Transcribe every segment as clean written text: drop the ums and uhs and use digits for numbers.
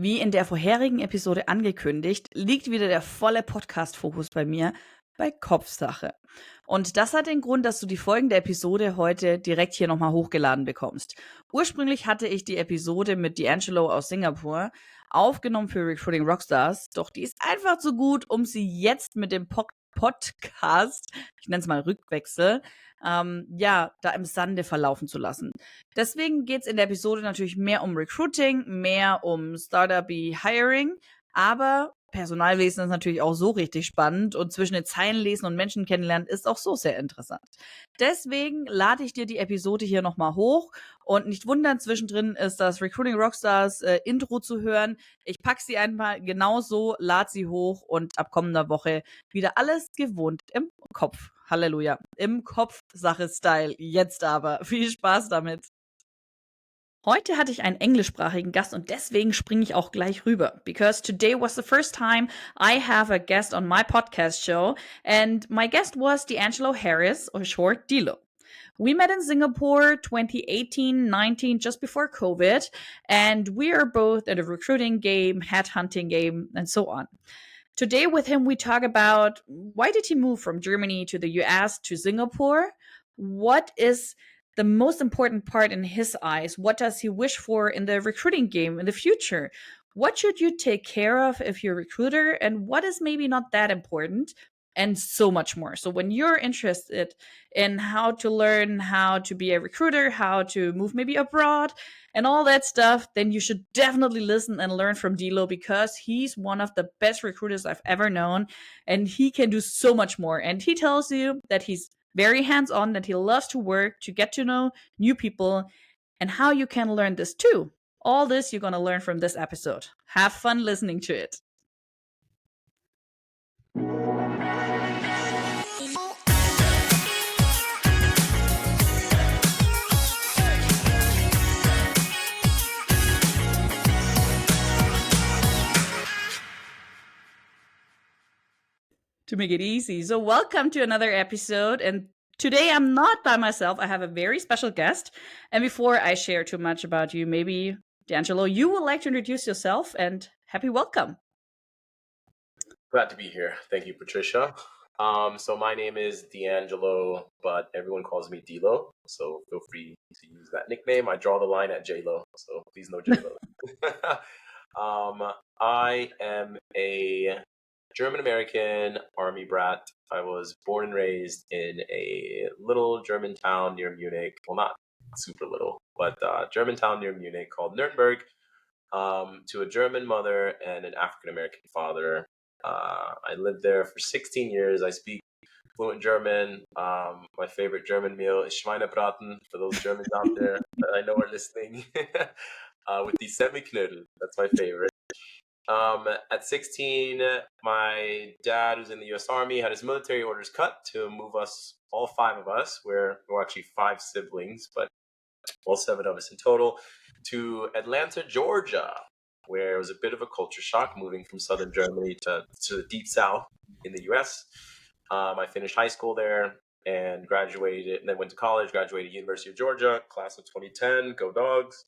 Wie in der vorherigen Episode angekündigt, liegt wieder der volle Podcast-Fokus bei mir bei Kopfsache. Und das hat den Grund, dass du die folgende Episode heute direkt hier nochmal hochgeladen bekommst. Ursprünglich hatte ich die Episode mit D'Angelo aus Singapur aufgenommen für Recruiting Rockstars, doch die ist einfach zu gut, um sie jetzt mit dem Podcast, ich nenne es mal Rückwechsel, da im Sande verlaufen zu lassen. Deswegen geht es in der Episode natürlich mehr um Recruiting, mehr um Startup-y Hiring, aber Personalwesen ist natürlich auch so richtig spannend und zwischen den Zeilen lesen und Menschen kennenlernen ist auch so sehr interessant. Deswegen lade ich dir die Episode hier nochmal hoch und nicht wundern, zwischendrin ist das Recruiting Rockstars Intro zu hören. Ich packe sie einmal genauso, lade sie hoch und ab kommender Woche wieder alles gewohnt im Kopf. Halleluja. Im Kopf-Sache-Style. Jetzt aber. Viel Spaß damit. Heute hatte ich einen englischsprachigen Gast und deswegen springe ich auch gleich rüber. Because today was the first time I have a guest on my podcast show and my guest was D'Angelo Harris, or short Dilo. We met in Singapore 2018-19, just before COVID, and we are both in a recruiting game, headhunting game, and so on. Today with him, we talk about why did he move from Germany to the US to Singapore? What is the most important part in his eyes? What does he wish for in the recruiting game in the future? What should you take care of if you're a recruiter? And what is maybe not that important? And so much more. So when you're interested in how to learn how to be a recruiter, how to move maybe abroad, and all that stuff, then you should definitely listen and learn from Dilo because he's one of the best recruiters I've ever known. And he can do so much more. And he tells you that he's very hands-on, that he loves to work, to get to know new people, and how you can learn this too. All this you're going to learn from this episode. Have fun listening to it. To make it easy. So welcome to another episode. And today I'm not by myself. I have a very special guest. And before I share too much about you, maybe, D'Angelo, you would like to introduce yourself and happy welcome. Glad to be here. Thank you, Patricia. So my name is D'Angelo, but everyone calls me Dilo. So feel free to use that nickname. I draw the line at J-Lo, so please no J-Lo. I am a German-American Army brat. I was born and raised in a little German town near Munich. Well, not super little, but German town near Munich called Nuremberg, to a German mother and an African-American father. I lived there for 16 years. I speak fluent German. My favorite German meal is Schweinebraten, for those Germans out there that I know are listening, with the Semiknödel. That's my favorite. At 16, my dad, who's in the U.S. Army, had his military orders cut to move us, all 5 of us, we're actually 5 siblings, but all 7 of us in total, to Atlanta, Georgia, where it was a bit of a culture shock moving from southern Germany to the deep south in the U.S. I finished high school there and graduated, and then went to college, graduated University of Georgia, class of 2010, go Dogs,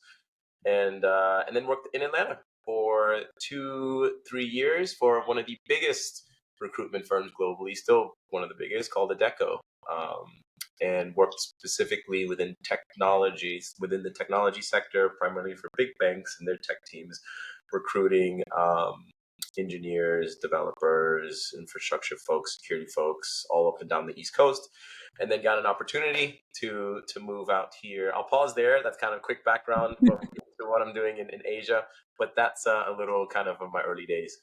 and then worked in Atlanta for 2-3 years for one of the biggest recruitment firms globally, still one of the biggest, called Adecco, and worked specifically within the technology sector, primarily for big banks and their tech teams, recruiting engineers, developers, infrastructure folks, security folks, all up and down the East Coast. And then got an opportunity to move out here. I'll pause there. That's kind of a quick background to what I'm doing in Asia. But that's a little kind of my early days.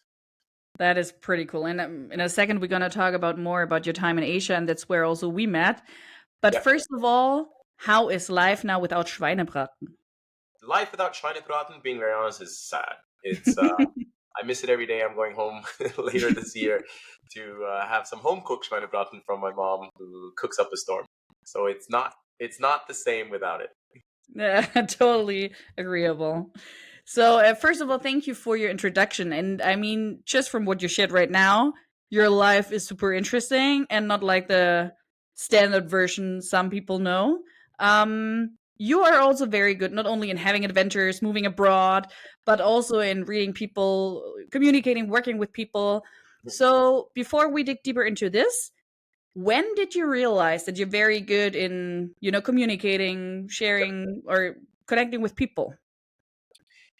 That is pretty cool. And in a second, we're going to talk more about your time in Asia. And that's where also we met. But First of all, how is life now without Schweinebraten? Life without Schweinebraten, being very honest, is sad. It's I miss it every day. I'm going home later this year to have some home cooked Schweinebraten from my mom, who cooks up a storm. So it's not the same without it. Yeah, totally agreeable. So first of all, thank you for your introduction. And I mean, just from what you shared right now, your life is super interesting and not like the standard version some people know. you are also very good, not only in having adventures, moving abroad, but also in reading people, communicating, working with people. So before we dig deeper into this, when did you realize that you're very good in, communicating, sharing, or connecting with people?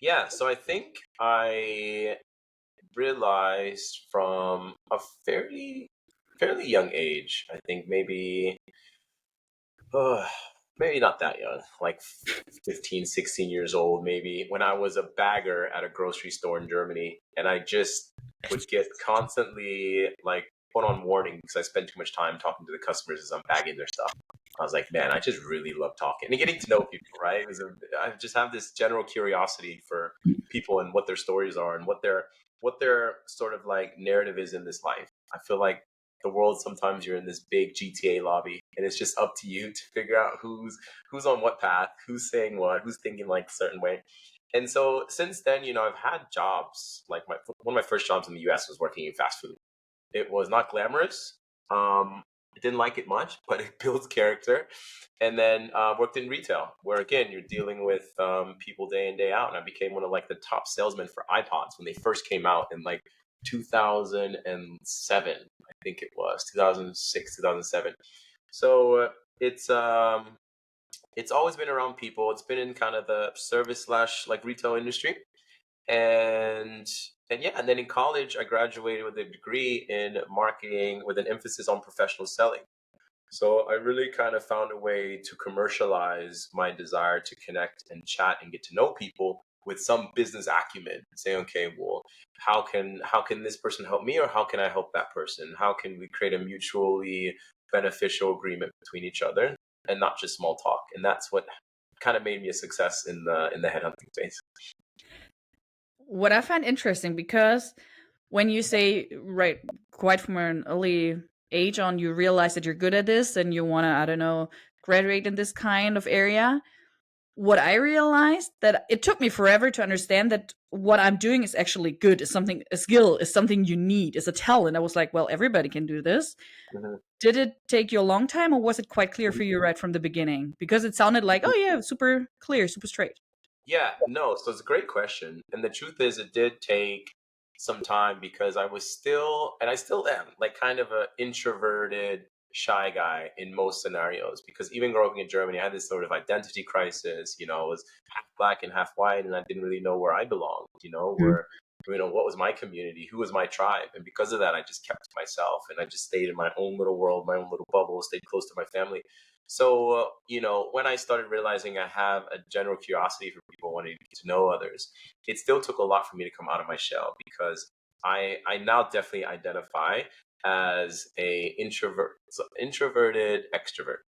Yeah, so I think I realized from a fairly young age. I think uh, maybe not that young, like 15, 16 years old, maybe, when I was a bagger at a grocery store in Germany, and I just would get constantly like put on warning because I spent too much time talking to the customers as I'm bagging their stuff. I was like, man, I just really love talking and getting to know people, right? I just have this general curiosity for people and what their stories are and what their sort of like narrative is in this life. I feel like the world, sometimes you're in this big GTA lobby and it's just up to you to figure out who's on what path, who's saying what, who's thinking like a certain way. And so since then, I've had jobs. Like one of my first jobs in the US was working in fast food. It was not glamorous. I didn't like it much, but it builds character. And then worked in retail, where again you're dealing with people day in day out. And I became one of like the top salesmen for iPods when they first came out in like 2007. I think it was 2006, 2007. So it's always been around people. It's been in kind of the service slash like retail industry, and yeah, and then in college I graduated with a degree in marketing with an emphasis on professional selling. So I really kind of found a way to commercialize my desire to connect and chat and get to know people with some business acumen. Saying, okay, well, how can this person help me, or how can I help that person? How can we create a mutually beneficial agreement between each other, and not just small talk? And that's what kind of made me a success in the headhunting space. What I find interesting, because when you say, right, quite from an early age on, you realize that you're good at this and you want to, I don't know, graduate in this kind of area. What I realized, that it took me forever to understand that what I'm doing is actually good, is something, a skill, is something you need, is a talent. I was like, well, everybody can do this. Mhm. Did it take you a long time, or was it quite clear for you right from the beginning? Because it sounded like, oh yeah, super clear, super straight. Yeah, no, so it's a great question. And the truth is, it did take some time because I was still, and I still am, like kind of a introverted, shy guy in most scenarios. Because even growing in Germany, I had this sort of identity crisis. I was half black and half white, and I didn't really know where I belonged, Mhm. what was my community, who was my tribe. And because of that, I just kept to myself and I just stayed in my own little world, my own little bubble, stayed close to my family. So, when I started realizing I have a general curiosity for people wanting to get to know others, it still took a lot for me to come out of my shell, because I now definitely identify as a introverted extrovert,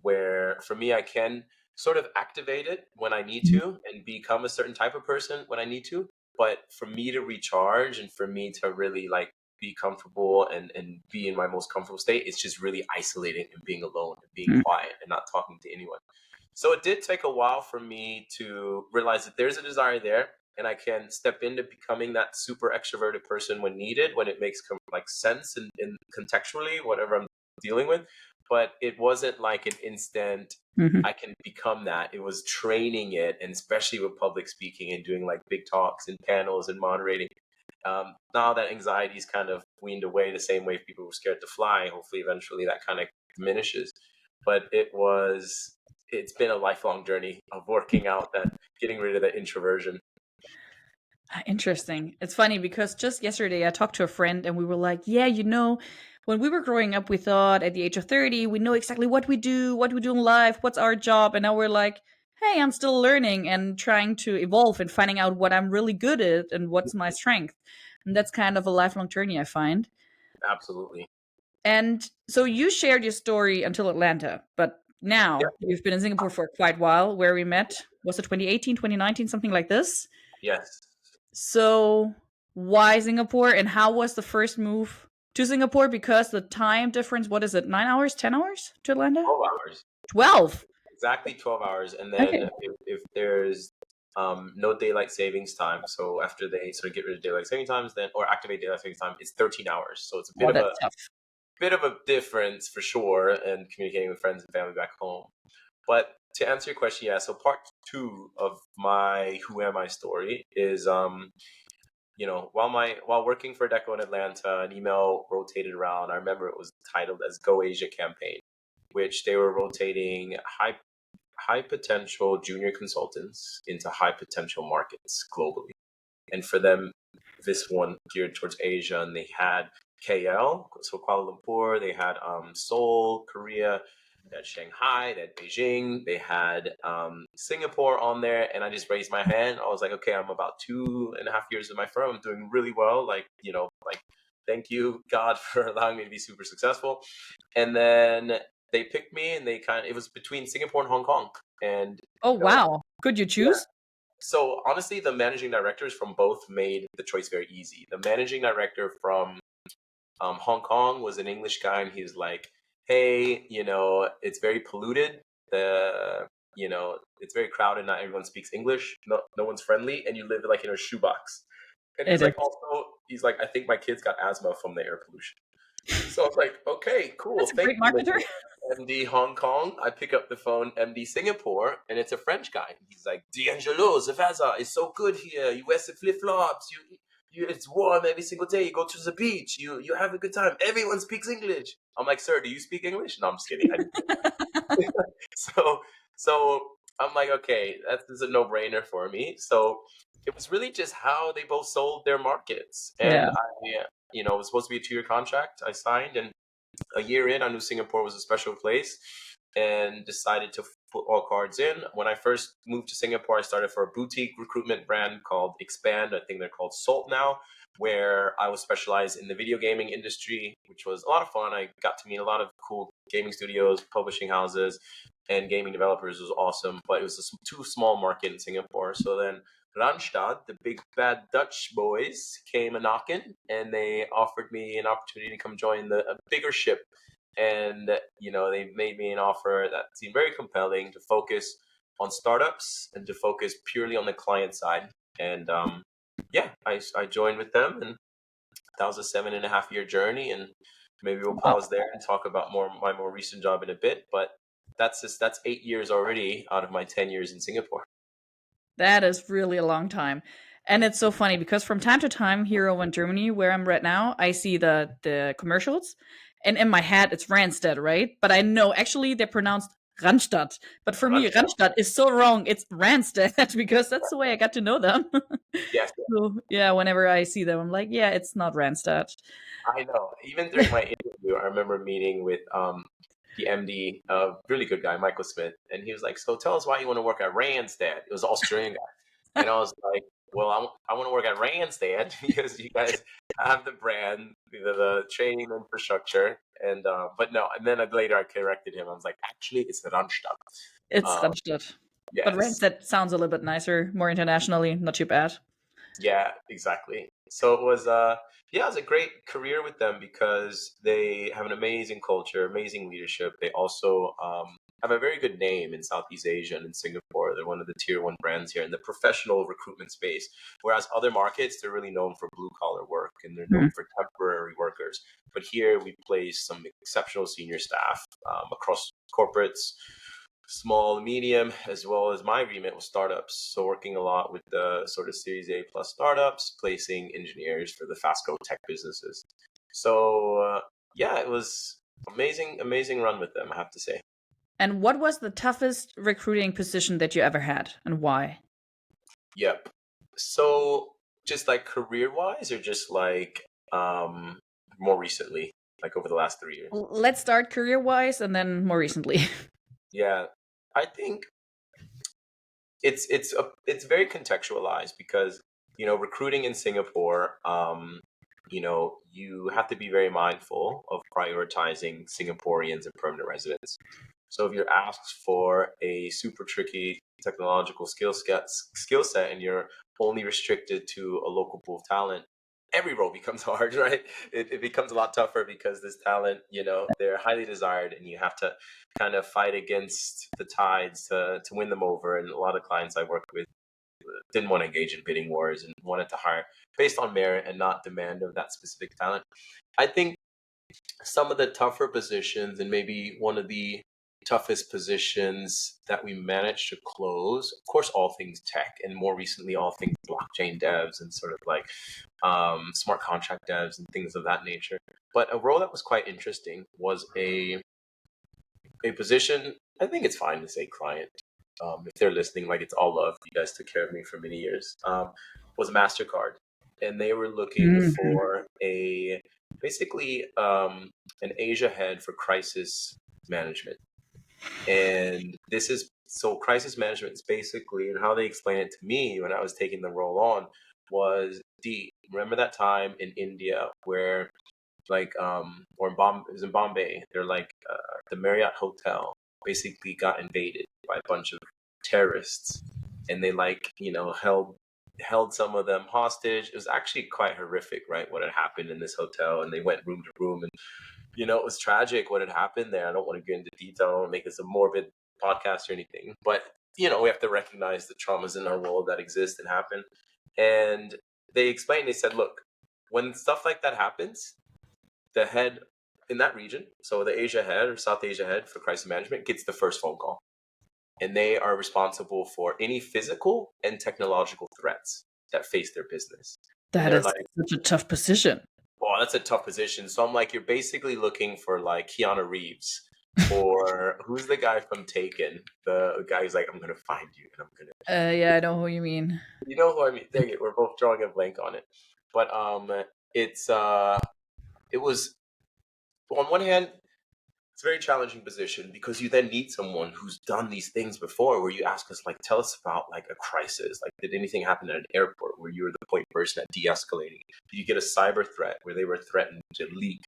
where for me, I can sort of activate it when I need Mhm. to and become a certain type of person when I need to. But for me to recharge and for me to really like be comfortable and be in my most comfortable state, it's just really isolating and being alone and being quiet and not talking to anyone. So it did take a while for me to realize that there's a desire there, and I can step into becoming that super extroverted person when needed, when it makes like sense and contextually whatever I'm dealing with. But it wasn't like an instant Mhm. I can become that. It was training it, and especially with public speaking and doing like big talks and panels and moderating. Now that anxiety's kind of weaned away, the same way people were scared to fly, hopefully eventually that kind of diminishes. But it's been a lifelong journey of working out that, getting rid of that introversion. Interesting. It's funny because just yesterday I talked to a friend and we were like, yeah, when we were growing up, we thought at the age of 30, we know exactly what we do in life, what's our job. And now we're like, hey, I'm still learning and trying to evolve and finding out what I'm really good at and what's my strength. And that's kind of a lifelong journey, I find. Absolutely. And so you shared your story until Atlanta, but Yeah. now you've been in Singapore for quite a while, where we met. Was it 2018, 2019, something like this? Yes. So why Singapore, and how was the first move to Singapore? Because the time difference, what is it, 9 hours, 10 hours to Atlanta? 12 hours. 12. Exactly 12 hours. And then Okay. if there's no daylight savings time, so after they sort of get rid of daylight saving times, then, or activate daylight savings time, it's 13 hours. So it's a Oh, that's tough. bit of a difference for sure, and communicating with friends and family back home. But to answer your question, yeah. So part two of my Who Am I story is, while working for Deco in Atlanta, an email rotated around. I remember it was titled as Go Asia Campaign, which they were rotating high potential junior consultants into high potential markets globally. And for them, this one geared towards Asia, and they had KL, so Kuala Lumpur, they had Seoul, Korea, they had Shanghai, they had Beijing, they had Singapore on there, and I just raised my hand. I was like, okay, I'm about 2.5 years in my firm. I'm doing really well. Like, thank you, God, for allowing me to be super successful. And then they picked me, and it was between Singapore and Hong Kong. And Oh, wow. Could you choose? So honestly, the managing directors from both made the choice very easy. The managing director from Hong Kong was an English guy, and he was like, "Hey, it's very polluted. It's very crowded. Not everyone speaks English. No one's friendly, and you live like in a shoebox." And he's like, I think my kids got asthma from the air pollution. So I was like, okay, cool. That's a great marketer. MD Hong Kong. I pick up the phone, MD Singapore, and it's a French guy. He's like, D'Angelo, the weather is so good here. You wear the flip-flops. It's warm every single day. You go to the beach. You have a good time. Everyone speaks English. I'm like, sir, do you speak English? No, I'm just kidding. So I'm like, okay, that's a no-brainer for me. So it was really just how they both sold their markets. And it was supposed to be a 2-year contract. I signed, and a year in, I knew Singapore was a special place and decided to put all cards in. When I first moved to Singapore, I started for a boutique recruitment brand called Expand. I think they're called Salt now, where I was specialized in the video gaming industry, which was a lot of fun. I got to meet a lot of cool gaming studios, publishing houses, and gaming developers. It was awesome, but it was a too small market in Singapore. So then Randstad, the big bad Dutch boys, came a knocking, and they offered me an opportunity to come join a bigger ship. And they made me an offer that seemed very compelling to focus on startups and to focus purely on the client side. And I joined with them, and that was a 7.5-year journey. And maybe we'll pause there and talk about my more recent job in a bit. But that's 8 years already out of my 10 years in Singapore. That is really a long time. And it's so funny because from time to time here in Germany, where I'm right now, I see the commercials, and in my head it's Randstad, right? But I know actually they're pronounced Randstad. But for me, Randstad is so wrong. It's Randstad because that's the way I got to know them. Yes. So yeah, whenever I see them, I'm like, yeah, it's not Randstad. I know. Even during my interview, I remember meeting with the MD, a really good guy, Michael Smith, and he was like, "So tell us why you want to work at Randstad." It was an Australian guy, and I was like, "Well, I want to work at Randstad because you guys have the brand, the training infrastructure, and but no." And then later, I corrected him. I was like, "Actually, it's Randstad." It's Randstad. Yes. But Randstad sounds a little bit nicer, more internationally, not too bad. Yeah, exactly. So it was it was a great career with them because they have an amazing culture, amazing leadership. They also have a very good name in Southeast Asia and in Singapore. They're one of the tier 1 brands here in the professional recruitment space. Whereas other markets, they're really known for blue collar work, and they're known for temporary workers. But here we place some exceptional senior staff across corporates, small, medium, as well as my remit was startups. So working a lot with the sort of Series A plus startups, placing engineers for the fast-growth tech businesses. So it was amazing run with them, I have to say. And what was the toughest recruiting position that you ever had, and why? Yep. So just like career-wise, or just like more recently, like over the last 3 years? Let's start career-wise, and then more recently. Yeah, I think it's very contextualized because recruiting in Singapore, you have to be very mindful of prioritizing Singaporeans and permanent residents. So if you're asked for a super tricky technological skill set and you're only restricted to a local pool of talent, every role becomes hard, right? It becomes a lot tougher because this talent, they're highly desired, and you have to kind of fight against the tides to win them over. And a lot of clients I worked with didn't want to engage in bidding wars and wanted to hire based on merit and not demand of that specific talent. I think some of the tougher positions, and maybe one of the toughest positions that we managed to close, of course, all things tech, and more recently, all things blockchain devs and sort of like smart contract devs and things of that nature. But a role that was quite interesting was a position. I think it's fine to say client. If they're listening, like, it's all love. You guys took care of me for many years. Was MasterCard, and they were looking for basically an Asia head for crisis management. And this is so crisis management is basically, and how they explained it to me when I was taking the role on was, remember that time in India where like or in it was in Bombay, they're like the Marriott hotel basically got invaded by a bunch of terrorists, and they held some of them hostage. It was actually quite horrific, right, what had happened in this hotel, and they went room to room, and it was tragic what had happened there. I don't want to get into detail. I don't want to make this a morbid podcast or anything, but we have to recognize the traumas in our world that exist and happen. And they said, look, when stuff like that happens, the head in that region, so the Asia head or South Asia head for crisis management, gets the first phone call. And they are responsible for any physical and technological threats that face their business. That is such a tough position. Oh, that's a tough position. So I'm like, you're basically looking for like Keanu Reeves, or who's the guy from Taken? The guy who's like, I'm going to find you and I'm going to... Yeah, I know who you mean. You know who I mean? Dang it, we're both drawing a blank on it. But it was, on one hand, it's a very challenging position because you then need someone who's done these things before, where you ask us, like, tell us about like a crisis. Like, did anything happen at an airport where you were the point person at de-escalating? Did you get a cyber threat where they were threatened to leak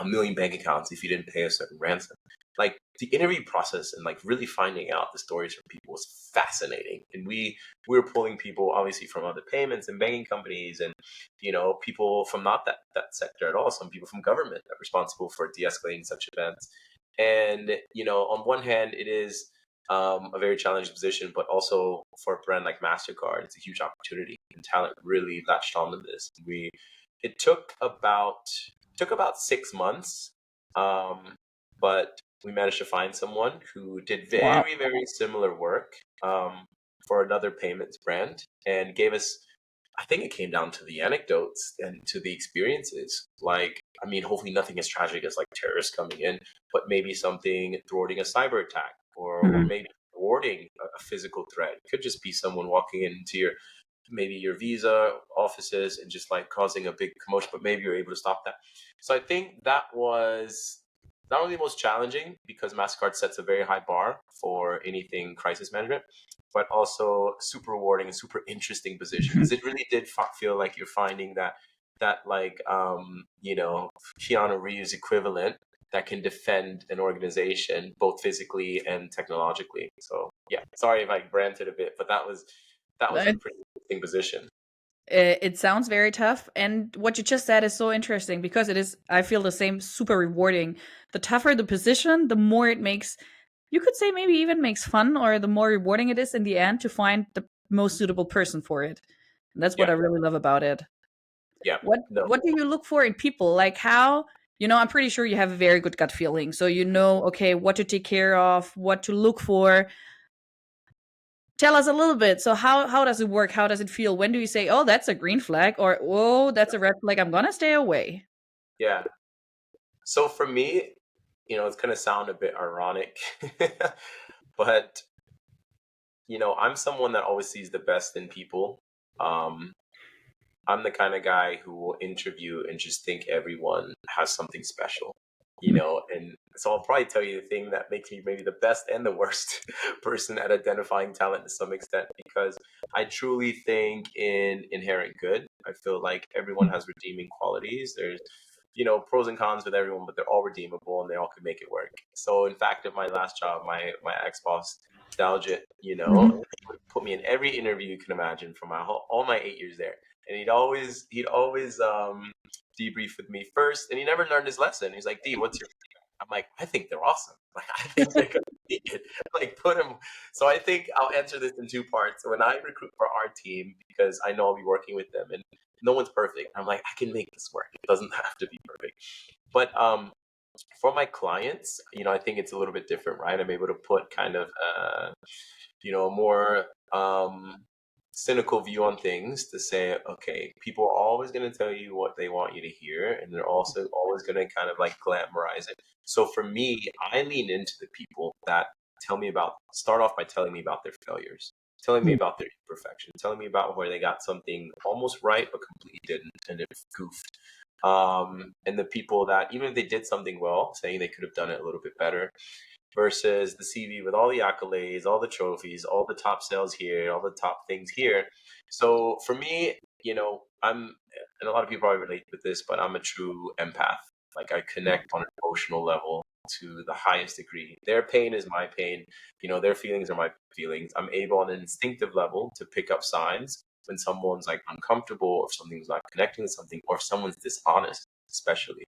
1 million bank accounts if you didn't pay a certain ransom? Like, the interview process and like really finding out the stories from people was fascinating. And we were pulling people obviously from other payments and banking companies, and people from not that sector at all. Some people from government that are responsible for de-escalating such events. And on one hand, it is a very challenging position, but also for a brand like MasterCard, it's a huge opportunity, and talent really latched onto this. It took about 6 months, but we managed to find someone who did very, very similar work for another payments brand, and gave us, I think it came down to the anecdotes and to the experiences. Like, I mean, hopefully nothing as tragic as like terrorists coming in, but maybe something thwarting a cyber attack, or maybe thwarting a physical threat. It could just be someone walking into your Visa offices and just like causing a big commotion, but maybe you're able to stop that. So I think that was not only the most challenging, because MasterCard sets a very high bar for anything crisis management, but also super rewarding and super interesting position, because it really did feel like you're finding that like Keanu Reeves equivalent that can defend an organization both physically and technologically. So yeah, sorry if I ranted a bit, but that was a pretty interesting position. It sounds very tough, and what you just said is so interesting, because it is, I feel the same, super rewarding. The tougher the position, the more it makes, you could say maybe even makes fun, or the more rewarding it is in the end to find the most suitable person for it. And that's what I really love about it. Yeah. What do you look for in people? Like, how, I'm pretty sure you have a very good gut feeling. So okay, what to take care of, what to look for. Tell us a little bit. So how does it work? How does it feel? When do you say, oh, that's a green flag, or, whoa, that's a red flag, I'm gonna stay away? Yeah. So for me, it's going to sound a bit ironic, but I'm someone that always sees the best in people. I'm the kind of guy who will interview and just think everyone has something special, and so I'll probably tell you the thing that makes me maybe the best and the worst person at identifying talent to some extent, because I truly think in inherent good. I feel like everyone has redeeming qualities. There's pros and cons with everyone, but they're all redeemable and they all could make it work. So in fact, at my last job, my ex-boss, Daljit, put me in every interview you can imagine for all my 8 years there. And he'd always debrief with me first, and he never learned his lesson. He's like, D, what's your... I'm like, I think they're awesome. Like, I think they're gonna be it. Like, put them. So I think I'll answer this in two parts. When I recruit for our team, because I know I'll be working with them, and no one's perfect, I'm like, I can make this work. It doesn't have to be perfect. But For my clients, I think it's a little bit different, right? I'm able to put kind of, a more cynical view on things to say, okay, people are always going to tell you what they want you to hear, and they're also always going to kind of like glamorize it. So for me, I lean into the people that start off by telling me about their failures, telling me about their imperfection, telling me about where they got something almost right but completely didn't and it goofed. And the people that, even if they did something well, saying they could have done it a little bit better, versus the CV with all the accolades, all the trophies, all the top sales here, all the top things here. So for me, and a lot of people probably relate with this, but I'm a true empath. Like, I connect on an emotional level to the highest degree. Their pain is my pain. Their feelings are my feelings. I'm able on an instinctive level to pick up signs when someone's like uncomfortable, or if something's not connecting to something, or if someone's dishonest, especially.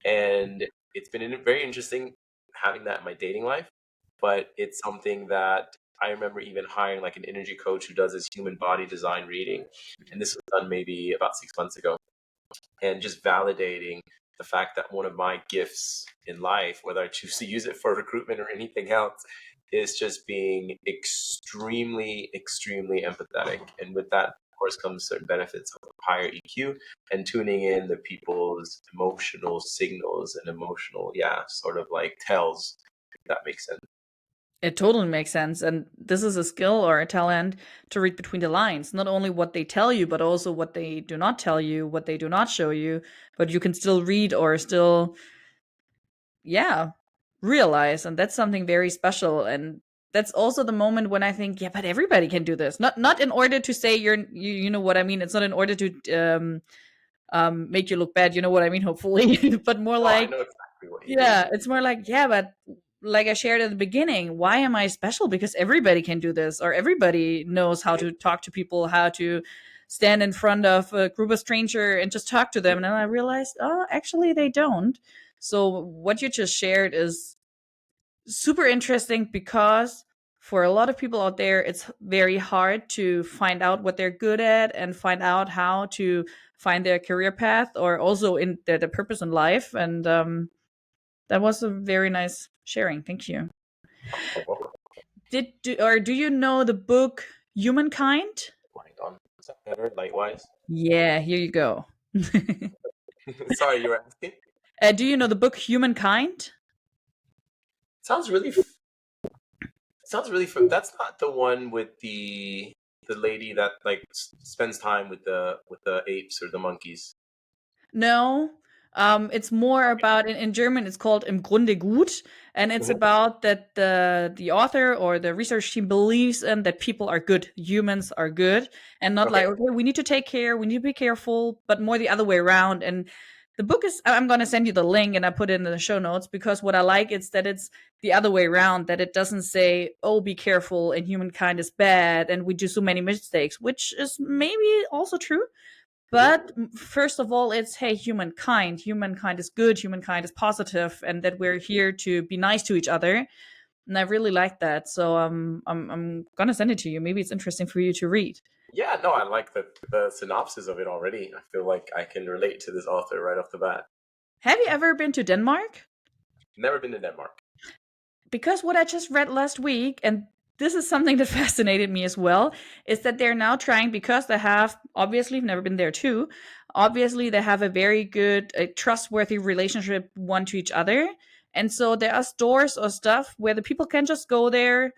And it's been very interesting having that in my dating life, but it's something that I remember even hiring like an energy coach who does this human body design reading. And this was done maybe about 6 months ago. And just validating the fact that one of my gifts in life, whether I choose to use it for recruitment or anything else, is just being extremely, extremely empathetic. And with that, of course, comes certain benefits of higher EQ and tuning in the people's emotional signals and emotional, sort of like tells, if that makes sense. It totally makes sense. And this is a skill or a talent to read between the lines. Not only what they tell you, but also what they do not tell you, what they do not show you. But you can still read or still, realize. And that's something very special. And that's also the moment when I think, but everybody can do this. Not in order to say you know what I mean. It's not in order to make you look bad. You know what I mean, hopefully. But more No, I like, know exactly what you mean. it's more like, but like I shared at the beginning, why am I special? Because everybody can do this, or everybody knows how to talk to people, how to stand in front of a group of stranger and just talk to them. And then I realized, actually they don't. So what you just shared is super interesting, because for a lot of people out there, it's very hard to find out what they're good at and find out how to find their career path, or also in the purpose in life. And that was a very nice sharing. Thank you. Do you know the book Humankind? Right on. Is that better, light-wise? Yeah, here you go. Sorry, you were asking? Do you know the book Humankind? Sounds really that's not the one with the lady that like spends time with the apes or the monkeys. No. It's more about, in German it's called Im Grunde gut, and it's about that the author or the research team believes in that people are good, humans are good, and not like, okay, we need to take care, we need to be careful, but more the other way around. And the book is, I'm going to send you the link and I put it in the show notes, because what I like is that it's the other way around, that it doesn't say, oh, be careful and humankind is bad and we do so many mistakes, which is maybe also true. But first of all, it's, hey, humankind. Humankind is good. Humankind is positive, and that we're here to be nice to each other. And I really like that. So I'm gonna send it to you. Maybe it's interesting for you to read. Yeah, no, I like the synopsis of it already. I feel like I can relate to this author right off the bat. Have you ever been to Denmark? Never been to Denmark. Because what I just read last week, and this is something that fascinated me as well, is that they're now trying, because they have obviously never been there too. Obviously, they have a very good, trustworthy relationship one to each other. And so there are stores or stuff where the people can just go there,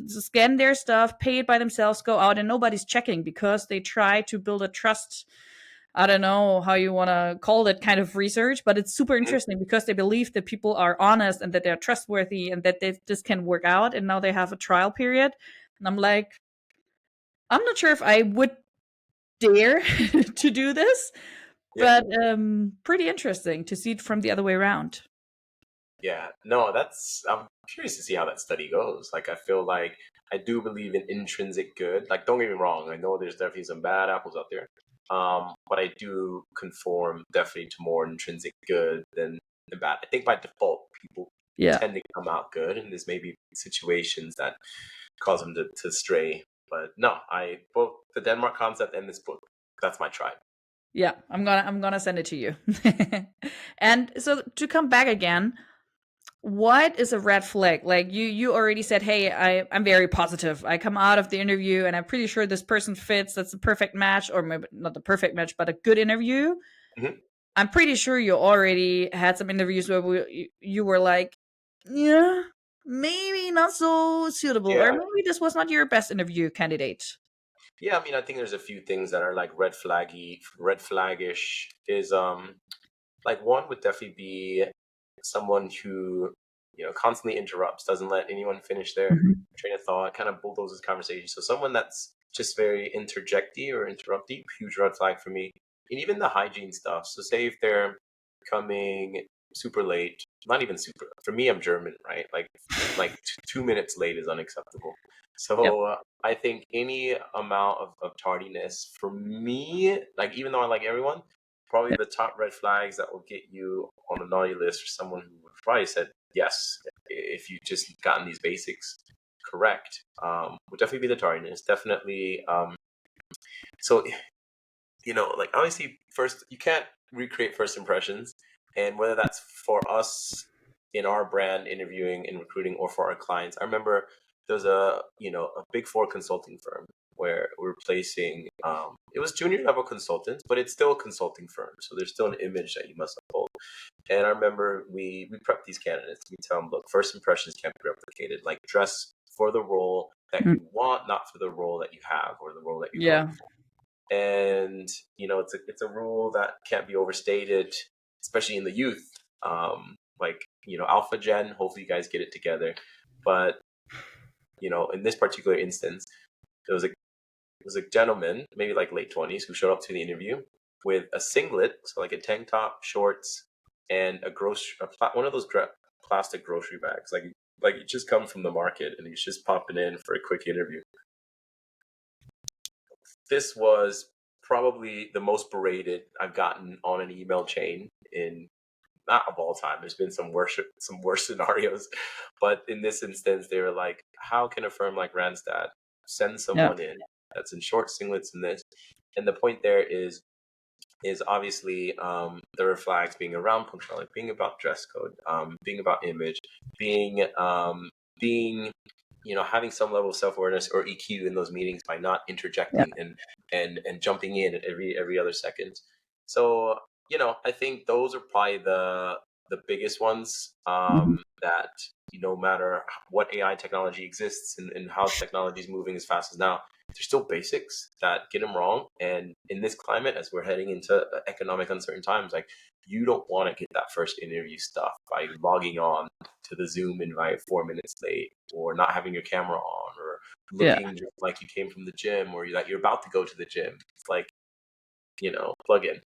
scan their stuff, pay it by themselves, go out, and nobody's checking, because they try to build a trust. I don't know how you want to call that kind of research, but it's super interesting, because they believe that people are honest and that they're trustworthy and that this can work out. And now they have a trial period. And I'm like, I'm not sure if I would dare to do this, but pretty interesting to see it from the other way around. Yeah, no, I'm curious to see how that study goes. Like, I feel like I do believe in intrinsic good. Like, don't get me wrong, I know there's definitely some bad apples out there. But I do conform definitely to more intrinsic good than bad. I think by default, people tend to come out good, and there's maybe situations that cause them to stray. But no, both the Denmark concept and this book, that's my tribe. Yeah, I'm gonna send it to you. And so to come back again, what is a red flag? Like you already said, hey, I'm very positive. I come out of the interview and I'm pretty sure this person fits. That's a perfect match, or maybe not the perfect match, but a good interview. Mhm. I'm pretty sure you already had some interviews where you were like, yeah, maybe not so suitable, or Yeah. maybe this was not your best interview candidate. Yeah, I mean, I think there's a few things that are like red flagish is like one would definitely be someone who, constantly interrupts, doesn't let anyone finish their Mhm. train of thought, kind of bulldozes conversation. So someone that's just very interjecty or interrupty, huge red flag for me. And even the hygiene stuff. So say if they're coming super late, not even super. For me, I'm German, right? Like 2 minutes late is unacceptable. Yep. So I think any amount of tardiness for me, like even though I like everyone, probably Yep. the top red flags that will get you on a naughty list for someone who would probably said yes if you just gotten these basics correct. Would definitely be the tardiness. Definitely. So like obviously first you can't recreate first impressions, and whether that's for us in our brand interviewing and recruiting or for our clients. I remember there was a big four consulting firm where we're placing it was junior level consultants, but it's still a consulting firm, so there's still an image that you must uphold. And I remember we prep these candidates. We tell them, look, first impressions can't be replicated. Like dress for the role that Mm. you want, not for the role that you have or the role that you're going Yeah. for. And it's a rule that can't be overstated, especially in the youth. Like alpha gen, hopefully you guys get it together. But in this particular instance, it was a gentleman, maybe like late 20s, who showed up to the interview with a singlet, so like a tank top, shorts, and one of those plastic grocery bags, like it just come from the market, and he's just popping in for a quick interview. This was probably the most berated I've gotten on an email chain in not of all time. There's been some worse scenarios, but in this instance, they were like, "How can a firm like Randstad send Yeah. someone in that's in short singlets in this?" And the point there is obviously the red flags being around punctuality, being about dress code, being about image, being having some level of self-awareness or EQ in those meetings by not Yeah. interjecting and jumping in at every other second. So I think those are probably the biggest ones, Mhm. that no matter what AI technology exists and how technology is moving as fast as now, there's still basics that get them wrong. And in this climate, as we're heading into economic uncertain times, like you don't want to get that first interview stuff by logging on to the Zoom invite 4 minutes late, or not having your camera on, or Yeah. looking just like you came from the gym, or that you're about to go to the gym. It's like, plug in.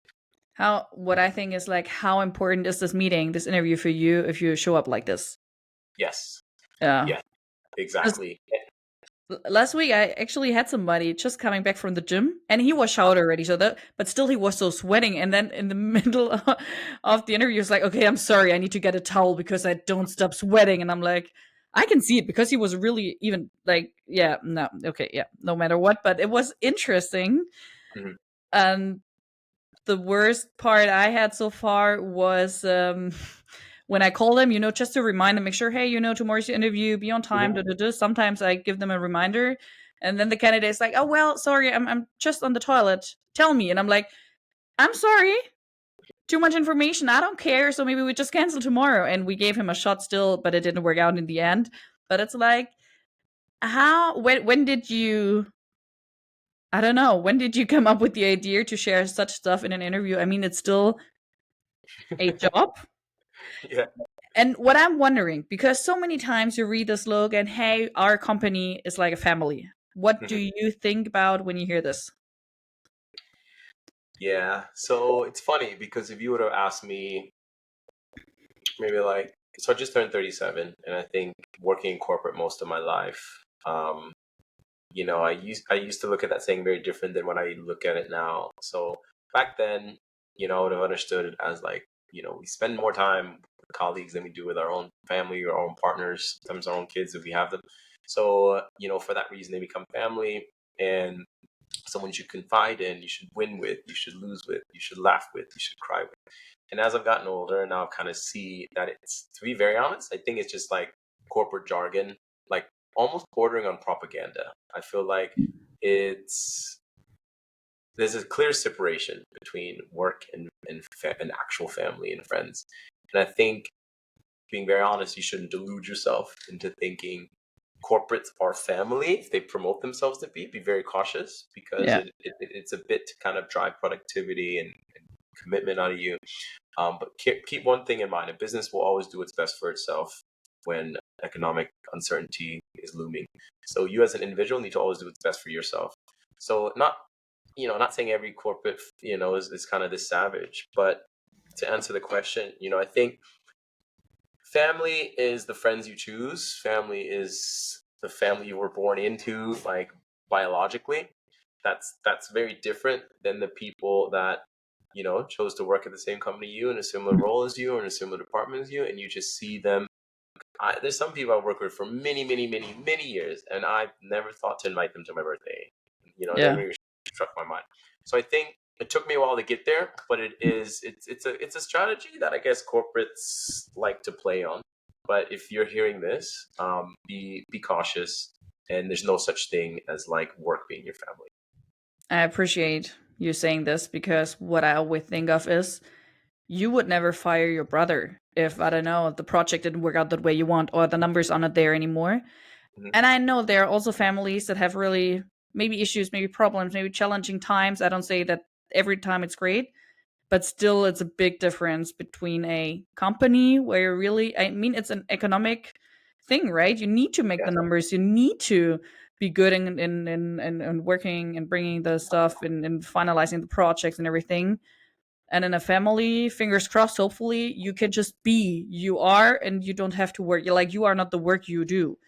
What I think is like, how important is this meeting, this interview for you if you show up like this? Yes. Yeah. Yeah, exactly. Last week I actually had somebody just coming back from the gym and he was showered already, so that, but still he was so sweating, and then in the middle of the interview he's like, okay, I'm sorry, I need to get a towel because I don't stop sweating. And I'm like, I can see it, because he was really even like, yeah, no, okay, yeah, no matter what. But it was interesting. Mhm. And the worst part I had so far was when I call them, just to remind them, make sure, hey, tomorrow's your interview, be on time. Mhm. Da, da, da. Sometimes I give them a reminder, and then the candidate's like, oh, well, sorry, I'm just on the toilet. Tell me. And I'm like, I'm sorry. Too much information. I don't care. So maybe we just cancel tomorrow. And we gave him a shot still, but it didn't work out in the end. But it's like, when did you, I don't know, when did you come up with the idea to share such stuff in an interview? I mean, it's still a job. Yeah. And what I'm wondering, because so many times you read the slogan, hey, our company is like a family. What do Mhm. you think about when you hear this? Yeah. So it's funny because if you would have asked me maybe like, so I just turned 37, and I think working in corporate most of my life, I used to look at that saying very different than when I look at it now. So back then, I would have understood it as like, we spend more time with colleagues than we do with our own family or our own partners, sometimes our own kids if we have them. So, for that reason, they become family. And someone you should confide in, you should win with, you should lose with, you should laugh with, you should cry with. And as I've gotten older, now I kind of see that it's, to be very honest, I think it's just like corporate jargon, like almost bordering on propaganda. I feel like there's a clear separation between work and actual family and friends. And I think, being very honest, you shouldn't delude yourself into thinking corporates are family if they promote themselves to be very cautious, because Yeah. it's a bit to kind of drive productivity and commitment out of you. But keep one thing in mind: a business will always do its best for itself when economic uncertainty is looming. So you as an individual need to always do its best for yourself. So not saying every corporate is kind of this savage, but to answer the question, I think family is the friends you choose. Family is the family you were born into, like biologically. That's very different than the people that chose to work at the same company you, in a similar role as you, or in a similar department as you, and you just see them. There's some people I work with for many, many, many, many years, and I've never thought to invite them to my birthday. It never even struck my mind. So I think it took me a while to get there, but it's a strategy that I guess corporates like to play on. But if you're hearing this, be cautious, and there's no such thing as like work being your family. I appreciate you saying this, because what I always think of is you would never fire your brother if, I don't know, the project didn't work out the way you want, or the numbers are not there anymore. Mhm. And I know there are also families that have really maybe issues, maybe problems, maybe challenging times. I don't say that every time it's great, but still it's a big difference between a company where you really, I mean, it's an economic thing, right? You need to make the Yeah. numbers, you need to be good in working and bringing the stuff and finalizing the projects and everything. And in a family, fingers crossed, hopefully you can just be you are, and you don't have to work. You're like, you are not the work you do.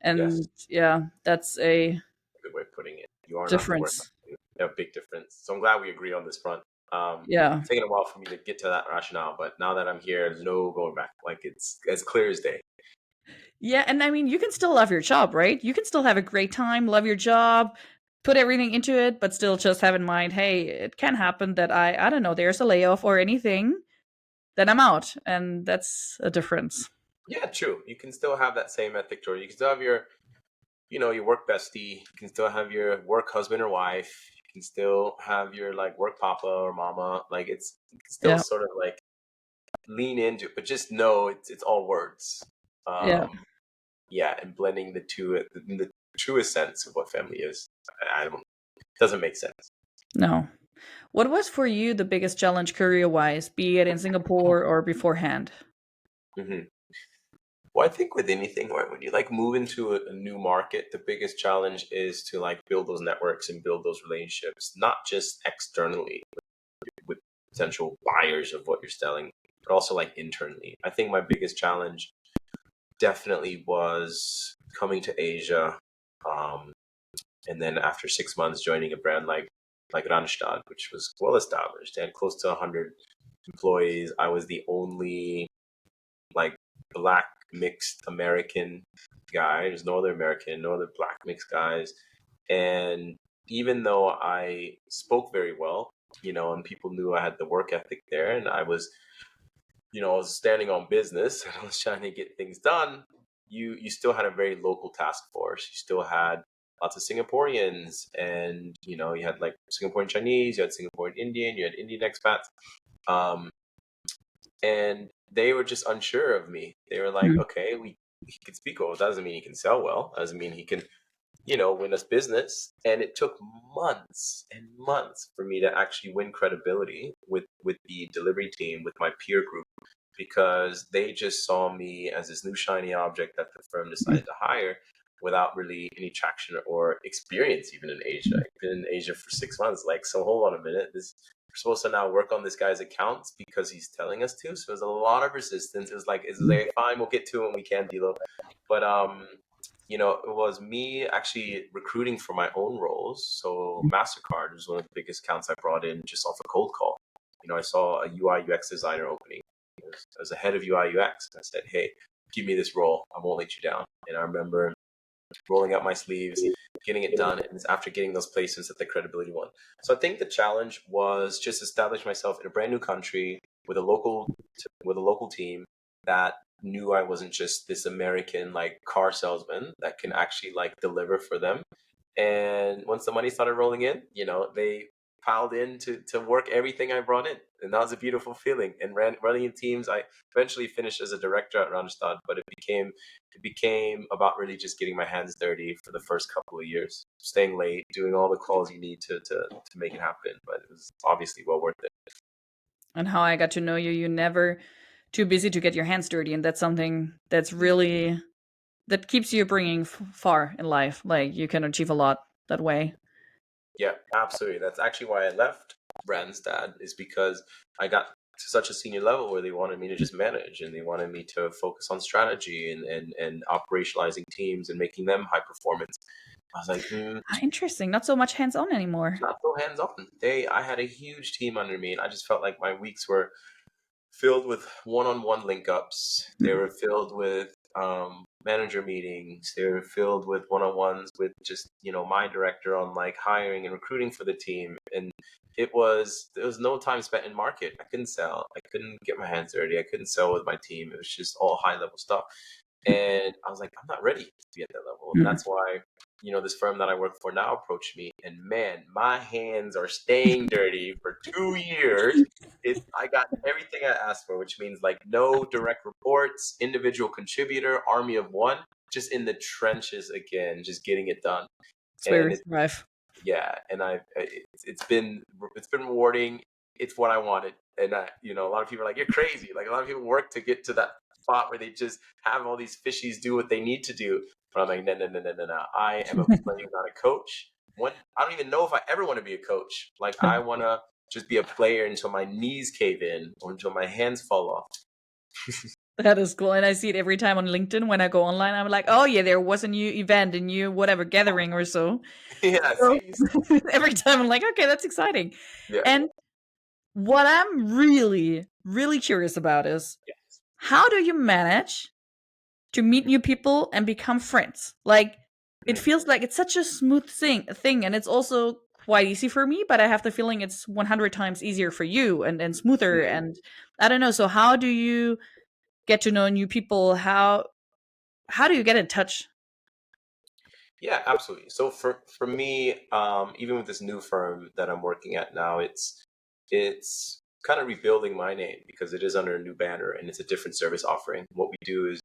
Yes. And yeah, that's a Good way of putting it. You are not the work. difference. A big difference. So I'm glad we agree on this front. Yeah. It's taken a while for me to get to that rationale, but now that I'm here, there's no going back. Like, it's as clear as day. Yeah, and I mean, you can still love your job, right? You can still have a great time, love your job, put everything into it, but still just have in mind, hey, it can happen that I don't know, there's a layoff or anything, then I'm out, and that's a difference. Yeah, true. You can still have that same ethic, Jordan. You can still have your work bestie. You can still have your work husband or wife. You can still have your like work papa or mama. Like, you can still Yeah. sort of like lean into it, but just know it's all words. Yeah. Um, yeah, and blending the two in the truest sense of what family is. I don't. Doesn't make sense. No. What was for you the biggest challenge career-wise, be it in Singapore or beforehand? Hmm. Well, I think with anything, right, when you like move into a new market, the biggest challenge is to like build those networks and build those relationships, not just externally with potential buyers of what you're selling, but also like internally. I think my biggest challenge definitely was coming to Asia, um, and then after 6 months joining a brand like Randstad, which was well established and close to 100 employees. I was the only like black mixed American guy. There's no other American, no other black mixed guys. And even though I spoke very well, and people knew I had the work ethic there, and I was standing on business and I was trying to get things done, you still had a very local task force. You still had lots of Singaporeans, and you had like Singaporean Chinese, you had Singaporean Indian, you had Indian expats. Um, and they were just unsure of me. They were like, Hmm. okay, he can speak well. That doesn't mean he can sell well. That doesn't mean he can, win us business. And it took months and months for me to actually win credibility with the delivery team, with my peer group, because they just saw me as this new shiny object that the firm decided to hire without really any traction or experience even in Asia. I've been in Asia for 6 months. Like, so hold on a minute. We're supposed to now work on this guy's accounts because he's telling us to. So there's a lot of resistance. It's like fine, we'll get to it when we can, Dilo. But it was me actually recruiting for my own roles. So MasterCard was one of the biggest accounts I brought in just off a cold call. I saw a UI UX designer opening. I was a head of UI UX. I said, hey, give me this role. I won't let you down. And I remember rolling up my sleeves, getting it done. And it's after getting those placements that the credibility won. So I think the challenge was just establish myself in a brand new country with a local team that knew I wasn't just this American like car salesman that can actually like deliver for them. And once the money started rolling in, they piled in to work everything I brought in. And that was a beautiful feeling. And running in teams, I eventually finished as a director at Randstad, but it became about really just getting my hands dirty for the first couple of years, staying late, doing all the calls you need to make it happen. But it was obviously well worth it. And how I got to know you, you're never too busy to get your hands dirty. And that's something that's really, that keeps you bringing far in life. Like you can achieve a lot that way. Yeah, absolutely. That's actually why I left Randstad, is because I got to such a senior level where they wanted me to just manage, and they wanted me to focus on strategy and operationalizing teams and making them high performance. I was like, Interesting. Not so much hands on anymore. not so hands on. I had a huge team under me, and I just felt like my weeks were filled with one-on-one link-ups. They were filled with manager meetings. They were filled with one-on-ones with just my director on like hiring and recruiting for the team. And there was no time spent in market. I couldn't sell. I couldn't get my hands dirty. I couldn't sell with my team. It was just all high-level stuff. And I was like, I'm not ready to be at that level. And that's why, this firm that I work for now approached me. And man, my hands are staying dirty for 2 years. I got everything I asked for, which means like no direct reports, individual contributor, army of one, just in the trenches again, just getting it done. It's very rough. Yeah, and it's been rewarding. It's what I wanted, and a lot of people are like, you're crazy. Like a lot of people work to get to that spot where they just have all these fishies do what they need to do. But I'm like, no. I am a player, not a coach. I don't even know if I ever want to be a coach. Like I want to just be a player until my knees cave in or until my hands fall off. That is cool. And I see it every time on LinkedIn when I go online. I'm like, oh, yeah, there was a new event, a new whatever gathering or so. Yeah, So every time I'm like, okay, that's exciting. Yeah. And what I'm really, really curious about is how do you manage to meet new people and become friends? Like, it feels like it's such a smooth thing, and it's also quite easy for me, but I have the feeling it's 100 times easier for you and smoother. And I don't know. So how do you get to know new people? How do you get in touch? Yeah, absolutely. So for me, even with this new firm that I'm working at now, it's kind of rebuilding my name because it is under a new banner and it's a different service offering. What we do is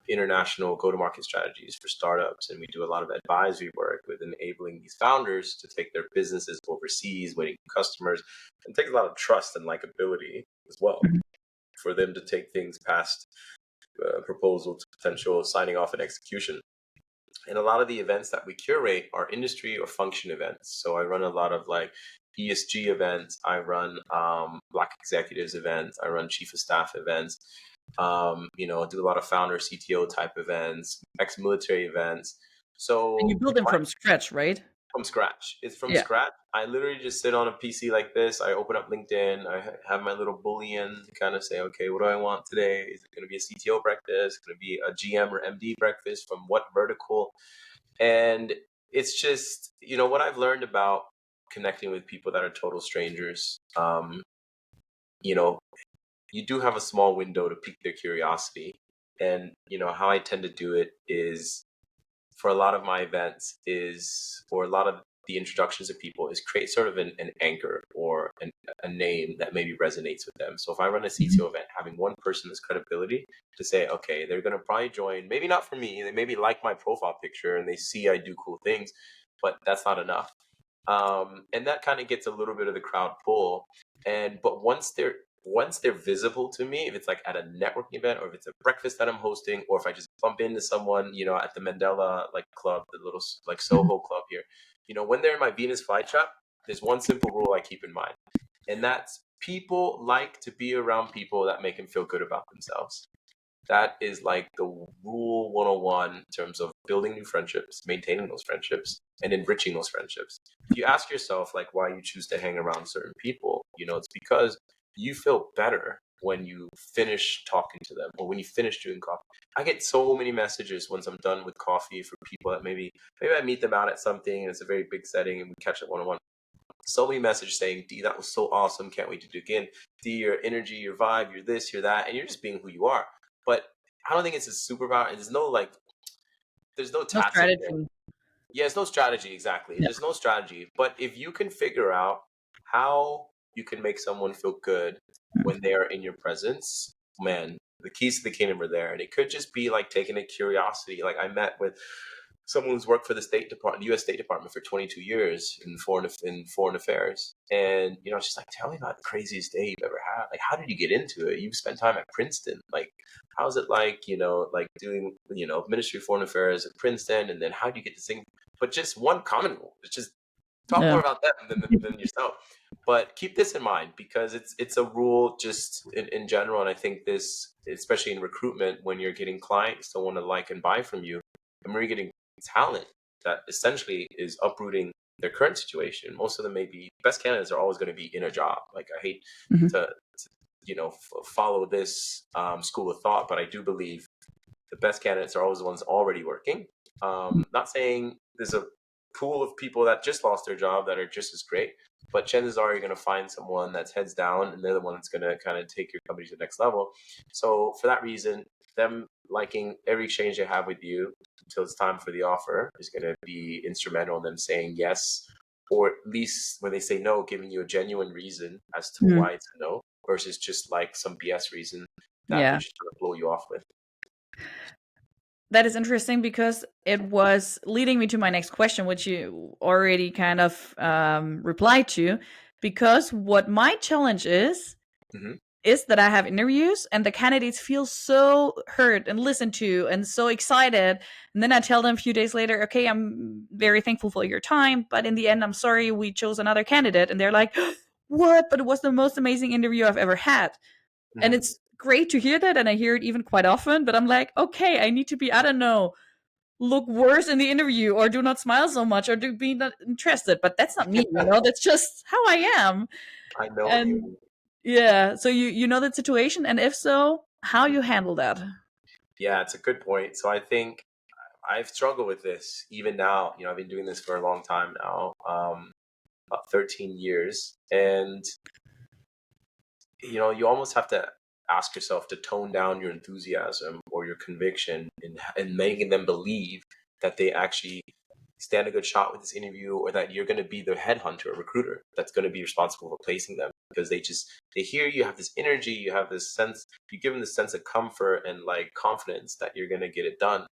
international go-to-market strategies for startups, and we do a lot of advisory work with enabling these founders to take their businesses overseas, winning customers, and it takes a lot of trust and likability as well for them to take things past proposal to potential signing off and execution. And a lot of the events that we curate are industry or function events. So I run a lot of like ESG events. I run Black executives events. I run chief of staff events. Do a lot of founder CTO type events, ex-military events. So And you build them from scratch, right? From scratch. It's from scratch. I literally just sit on a PC like this. I open up LinkedIn. I have my little Boolean to kind of say, okay, what do I want today? Is it going to be a CTO breakfast? Going to be a GM or MD breakfast? From what vertical? And it's just, what I've learned about connecting with people that are total strangers. You do have a small window to pique their curiosity. And, how I tend to do it is for a lot of my events or a lot of the introductions of people is create sort of an anchor or a name that maybe resonates with them. So if I run a CTO event, having one person as credibility to say, okay, they're going to probably join, maybe not for me, they maybe like my profile picture and they see I do cool things, but that's not enough. And that kind of gets a little bit of the crowd pull. But once they're visible to me, if it's like at a networking event or if it's a breakfast that I'm hosting, or if I just bump into someone, at the Mandela like club, the little like Soho club here, when they're in my Venus flytrap, there's one simple rule I keep in mind. And that's people like to be around people that make them feel good about themselves. That is like the rule 101 in terms of building new friendships, maintaining those friendships, and enriching those friendships. If you ask yourself like why you choose to hang around certain people, it's because you feel better when you finish talking to them or when you finish doing coffee. I get so many messages once I'm done with coffee for people that maybe I meet them out at something and it's a very big setting and we catch up one-on-one. So many messages saying, D, that was so awesome. Can't wait to do it again. D, your energy, your vibe, you're this, you're that, and you're just being who you are. But I don't think it's a superpower. And there's no No tactic there. strategy. Yeah, there's no strategy, exactly. Yeah. There's no strategy. But if you can figure out how you can make someone feel good when they are in your presence, man, the keys to the kingdom are there. And it could just be like taking a curiosity. Like I met with someone who's worked for the U.S. State Department for 22 years in foreign affairs, and she's like, "Tell me about the craziest day you've ever had. Like, how did you get into it? You've spent time at Princeton. Like, how's it like, like doing, Ministry of Foreign Affairs at Princeton, and then how do you get to sing?" But just one common rule. It's just talk more about that than yourself. But keep this in mind because it's a rule just in general, and I think this, especially in recruitment, when you're getting clients that want to like and buy from you, and when you're getting talent that essentially is uprooting their current situation. Most of them best candidates are always going to be in a job. Like I hate to follow this school of thought, but I do believe the best candidates are always the ones already working. Not saying there's a pool of people that just lost their job that are just as great, but chances are you're going to find someone that's heads down and they're the one that's going to kind of take your company to the next level. So for that reason, them liking every exchange they have with you until it's time for the offer is going to be instrumental in them saying yes, or at least when they say no, giving you a genuine reason as to why it's a no, versus just like some BS reason that they're just going to blow you off with. That is interesting because it was leading me to my next question, which you already kind of replied to. Because what my challenge is that I have interviews and the candidates feel so heard and listened to and so excited. And then I tell them a few days later, okay, I'm very thankful for your time, but in the end, I'm sorry, we chose another candidate. And they're like, what? But it was the most amazing interview I've ever had. And it's great to hear that, and I hear it even quite often, but I'm like, okay, I need to be, I don't know, look worse in the interview or do not smile so much or do be not interested. But that's not me, that's just how I am. I know and you. Yeah, so you know that situation, and if so, how you handle that? Yeah, it's a good point. So I think I've struggled with this even now. I've been doing this for a long time now, about 13 years. And, you almost have to ask yourself to tone down your enthusiasm or your conviction in making them believe that they actually stand a good shot with this interview, or that you're going to be the headhunter or recruiter that's going to be responsible for placing them, because they hear you have this energy, you have this sense, you give them this sense of comfort and like confidence that you're going to get it done.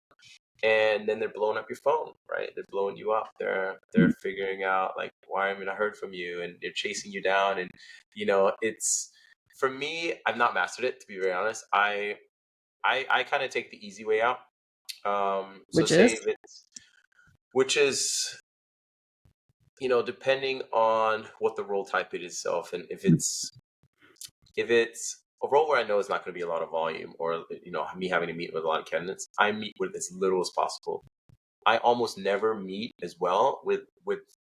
And then they're blowing up your phone, right? They're blowing you up. They're figuring out like, why haven't I heard from you? And they're chasing you down. And, it's, for me, I've not mastered it, to be very honest. I kind of take the easy way out. Which is, depending on what the role type it is itself, and if it's a role where I know it's not going to be a lot of volume, or me having to meet with a lot of candidates, I meet with as little as possible. I almost never meet as well with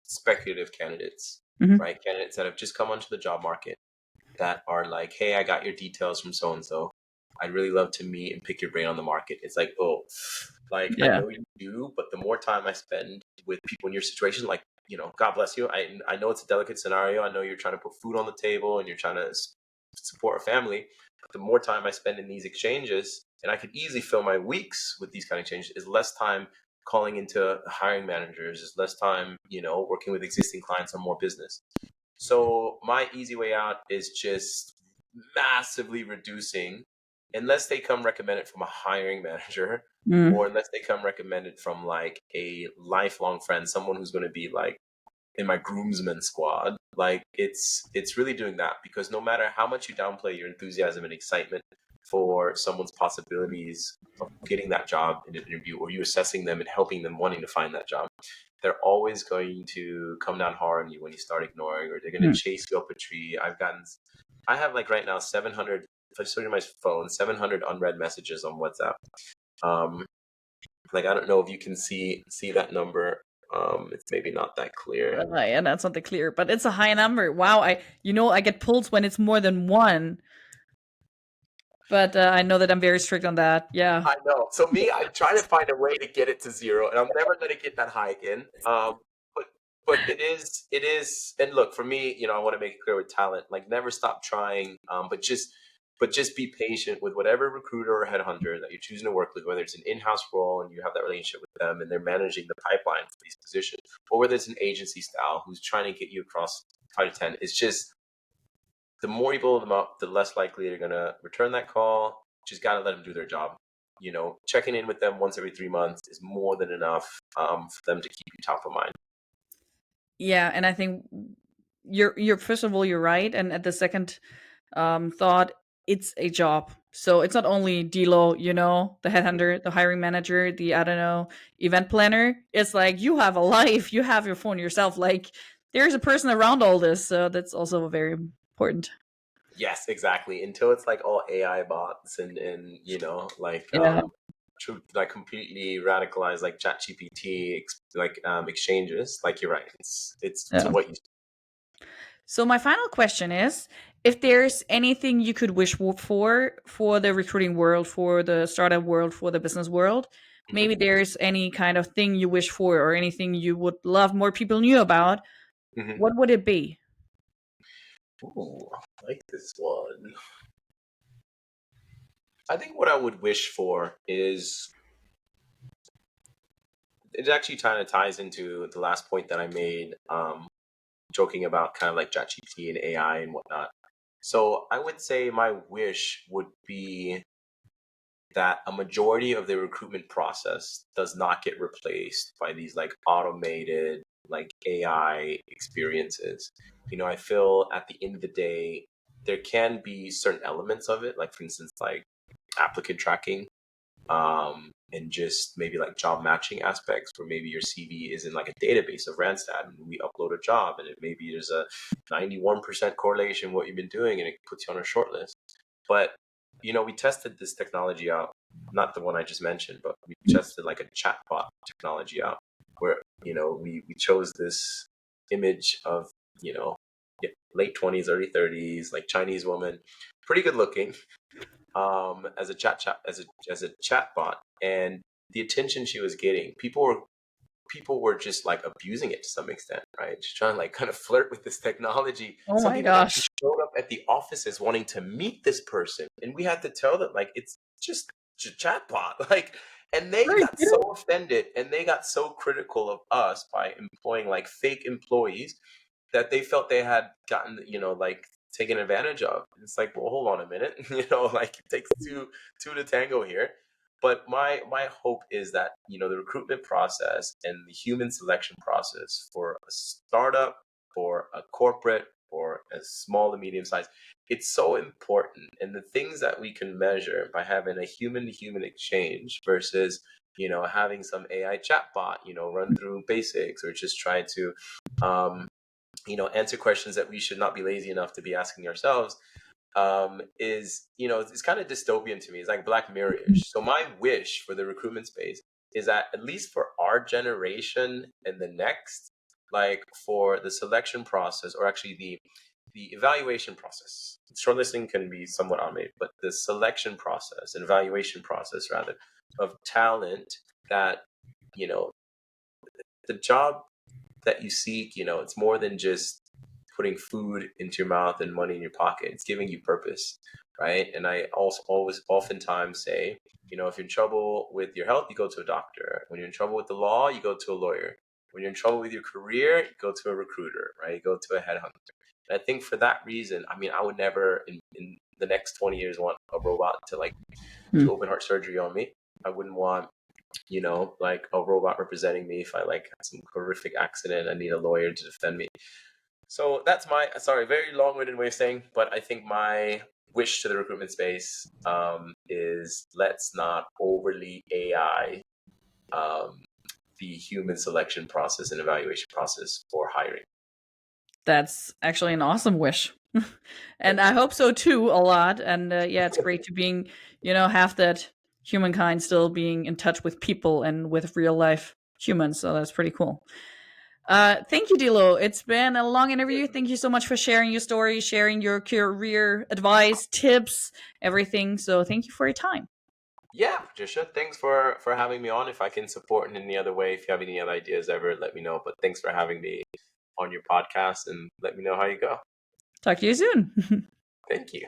speculative candidates, right? Candidates that have just come onto the job market that are like, hey, I got your details from so and so. I'd really love to meet and pick your brain on the market. It's like, I know you do, but the more time I spend with people in your situation, like, God bless you. I know it's a delicate scenario. I know you're trying to put food on the table and you're trying to support a family. But the more time I spend in these exchanges, and I could easily fill my weeks with these kind of exchanges, is less time calling into hiring managers, is less time, working with existing clients on more business. So my easy way out is just massively reducing, unless they come recommended from a hiring manager, or unless they come recommended from like a lifelong friend, someone who's going to be like in my groomsmen squad. Like it's really doing that, because no matter how much you downplay your enthusiasm and excitement for someone's possibilities of getting that job in an interview, or you assessing them and helping them wanting to find that job, they're always going to come down hard on you when you start ignoring, or they're going to chase you up a tree. I have like right now 700, if I just look at my phone, 700 unread messages on WhatsApp. Like, I don't know if you can see that number. It's maybe not that clear. Yeah, that's not that clear, but it's a high number. Wow, I get pulls when it's more than one. But I know that I'm very strict on that. Yeah. I know. So me, I'm trying to find a way to get it to 0, and I'm never going to get that high again. But it is, and look, for me, I want to make it clear with talent, like never stop trying. But just be patient with whatever recruiter or headhunter that you're choosing to work with, whether it's an in-house role and you have that relationship with them and they're managing the pipeline for these positions, or whether it's an agency style who's trying to get you across 5 to 10. It's just the more you blow them up, the less likely they're going to return that call. Just got to let them do their job. Checking in with them once every 3 months is more than enough for them to keep you top of mind. Yeah, and I think you're first of all, you're right, and at the second thought, it's a job. So it's not only Dilo, the headhunter, the hiring manager, the, I don't know, event planner. It's like you have a life, you have your phone yourself. Like there's a person around all this. So that's also very important. Yes, exactly. Until it's like all AI bots and Yeah. like completely radicalized like ChatGPT exchanges. Like you're right. It's to Yeah. what you. So my final question is, if there's anything you could wish for the recruiting world, for the startup world, for the business world, maybe there's any kind of thing you wish for or anything you would love more people knew about, what would it be? Ooh, I like this one. I think what I would wish for is, it actually kind of ties into the last point that I made, joking about kind of like ChatGPT and AI and whatnot. So I would say my wish would be that a majority of the recruitment process does not get replaced by these like automated like AI experiences. I feel at the end of the day, there can be certain elements of it, like for instance, like applicant tracking, and just maybe like job matching aspects where maybe your CV is in like a database of Randstad and we upload a job and maybe there's a 91% correlation what you've been doing and it puts you on a short list. But we tested this technology out, not the one I just mentioned, but we tested like a chatbot technology out where we chose this image of late 20s, early 30s, like Chinese woman, pretty good looking, as a chat bot, and the attention she was getting, people were just like abusing it to some extent, right? Just trying to like kind of flirt with this technology. Oh Some my people actually gosh. showed up at the offices wanting to meet this person, and we had to tell them like it's just a chat bot, like. And they Very got so offended and they got so critical of us by employing like fake employees that they felt they had gotten, like taken advantage of. It's like, well, hold on a minute, like it takes two to tango here. But my hope is that the recruitment process and the human selection process for a startup, for a corporate, or a small to medium size, it's so important. And the things that we can measure by having a human to human exchange versus having some AI chatbot run through basics or just try to answer questions that we should not be lazy enough to be asking ourselves, is it's kind of dystopian to me. It's like Black Mirror-ish. So my wish for the recruitment space is that at least for our generation and the next, like for the selection process, or actually the evaluation process, shortlisting can be somewhat automated, but the selection process and evaluation process rather of talent, that the job that you seek, it's more than just putting food into your mouth and money in your pocket. It's giving you purpose, right? And I also always oftentimes say, if you're in trouble with your health, you go to a doctor. When you're in trouble with the law, you go to a lawyer. When you're in trouble with your career, you go to a recruiter, right? You go to a headhunter. And I think for that reason, I would never in the next 20 years want a robot to like do open heart surgery on me. I wouldn't want like a robot representing me if I like had some horrific accident. I need a lawyer to defend me. So that's my, sorry, very long-winded way of saying, but I think my wish to the recruitment space is let's not overly AI the human selection process and evaluation process for hiring. That's actually an awesome wish. And I hope so too, a lot. And yeah, it's great to being, have that humankind still being in touch with people and with real life humans. So that's pretty cool. Thank you, Dilo. It's been a long interview. Thank you so much for sharing your story, sharing your career advice, tips, everything. So thank you for your time. Yeah, Patricia, thanks for having me on. If I can support in any other way, if you have any other ideas ever, let me know. But thanks for having me on your podcast, and let me know how you go. Talk to you soon. Thank you.